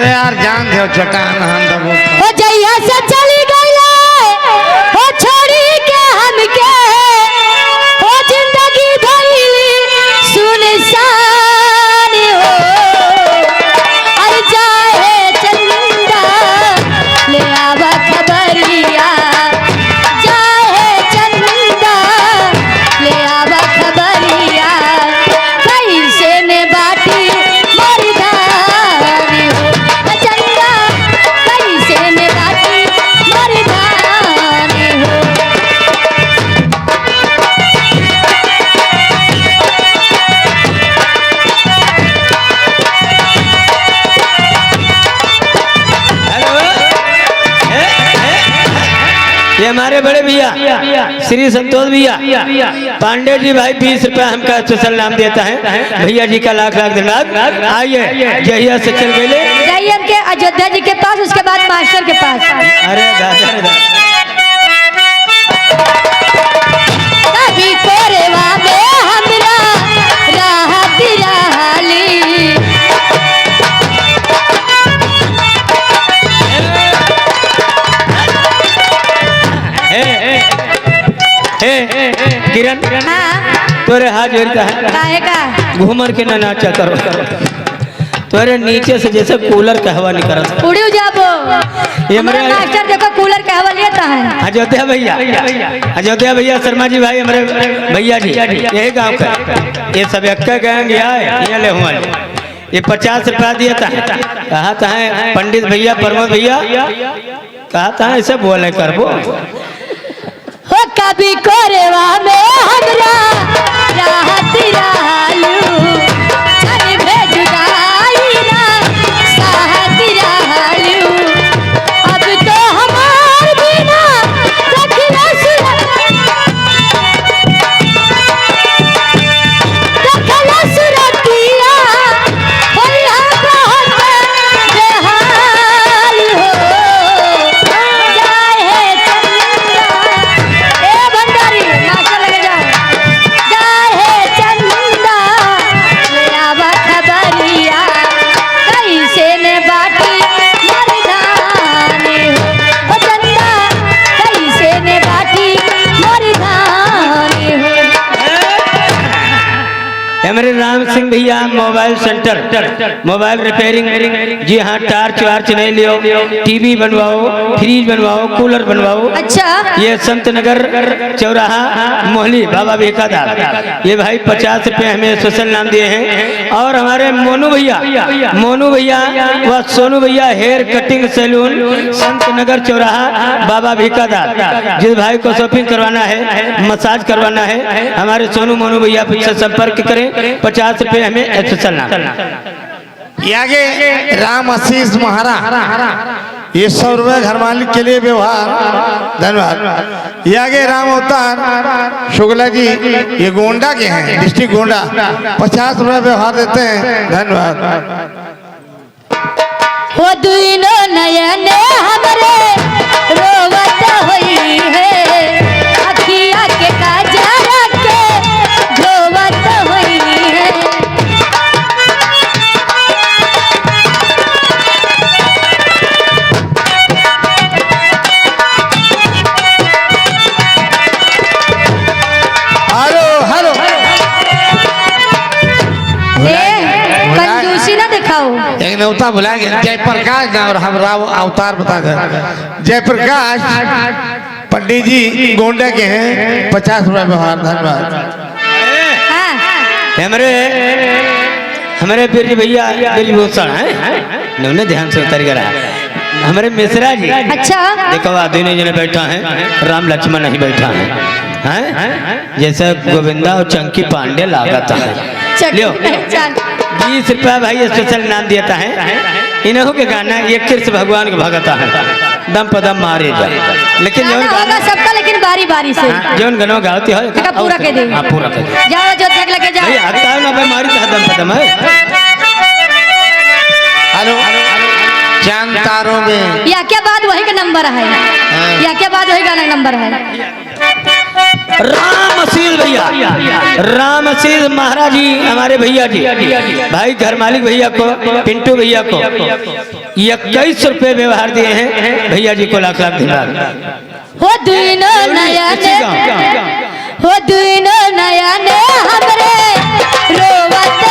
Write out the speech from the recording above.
अरे यार जान दो चटान हम दबो हो जइया से चली गईले हो छोड़ी के हमके हो जिंदगी धइली सुनसान हो अरे जाए चंदा ले आवा खबरिया जाए चंदा ले आवा खबरिया कैसे ने बाटी मरदानी हो चंदा कैसे ने बाटी मरदानी हो। ये हमारे बड़े भैया श्री संतोष भैया पांडे जी भाई 20 रुपया हमका स्पेशल नाम देता है भैया जी का लाख लाख धन्यवाद। आइए जहिया से चल गए जाइए के अयोध्या जी के पास उसके बाद मास्टर के पास। अरे दादा कभी कोरेवा में हमरा राहत रहली किरण हाँ तोरे हाथ जोड़ता है काहे का घूमर के ना नाचा करो तोरे नीचे से जैसे कूलर का हवा निकल उड़ी जाबो ये हमारा मेरे- मास्टर देखो कूलर का हवा लेता है। अयोध्या भैया शर्मा जी भाई हमारे भैया जी यही गांव का ये सब एक गैंग ये ले हुआ ये 50 रुपया दिया था कहा था पंडित भैया प्रमोद भैया कहा था ऐसे बोले करबो हो कभी कोरेवा में हमरा राहत रहलू छन भेज गाई ना साहत रहलू अब तो हमार बिना रखला सुरतिया भैया बहुत बेहाल हो जाए है चंदा ए भंडारी मास्टर लगे जाओ जाए है चंदा ले आवा खबरिया कैसे ने बाटी मरदानी हो ओ चंदा कैसे ने बाटी मरदानी हो। हमारे राम सिंह भैया मोबाइल सेंटर मोबाइल रिपेयरिंग जी हाँ टार्च वार्च नहीं लियो टीवी बनवाओ फ्रिज बनवाओ कूलर बनवाओ। अच्छा ये संत नगर चौराहा मोहली बाबा बेकादार ये भाई 50 रुपए हमें स्पेशल नाम दिए हैं। और हमारे मोनू भैया व सोनू भैया hair cutting saloon Sant Nagar चौराहा बाबा भिकादार जिस भाई को शॉपिंग करवाना है मसाज करवाना है हमारे सोनू मोनू भैया से संपर्क करें 50 रुपए हमें स्पेशल नाम। आगे राम आशीष महारा ये 100 रुपये घर मालिक के लिए व्यवहार धन्यवाद। ये आगे राम अवतार शुक्ला जी ये गोंडा के हैं डिस्ट्रिक्ट गोंडा 50 रुपये व्यवहार देते हैं धन्यवाद। हो दुनो नयन हमरे रोवत होई है अखिया के काजरा के धोवत होई है हेलो हेलो कंजूसी ना दिखाओ। एक नौता भुला गया जयप्रकाश ना और हम राव अवतार बता दे जयप्रकाश पंडित जी गोंडा के हैं 50 रुपये व्यवहार धन्यवाद। हाँ हमारे बिरज भैया बिरजभूषण है उन्होंने ध्यान से उतर कर हमारे मिश्रा जी अच्छा देखो दोनों जने बैठा है राम लक्ष्मण नहीं बैठा है जैसे गोविंदा और चंकी पांडे लागता है लियो 20 रुपया भाई स्पेशल नाम देता है इन्हों के गाना ये कृष्ण भगवान के भगता है दम पदम मारे जा लेकिन जो होगा सबका लेकिन बारी बारी से जोन गनो गाती है पूरा के दे हां पूरा के जाओ जो तक लगे जाओ भाई आता है ना भाई मारी तो दम पदम है। हेलो चांद तारों में या क्या बात वही का नंबर है या क्या बात वही गाना नंबर है। राम आशीष भैया, राम आशीष महाराज जी हमारे भैया जी, भाई घर मालिक भैया को, पिंटू भैया को 21 रुपए व्यवहार दिए हैं। भैया जी को लाख लाख धन्यवाद। हो दुनो नयने, हो दुनो नयने हमरे रोवत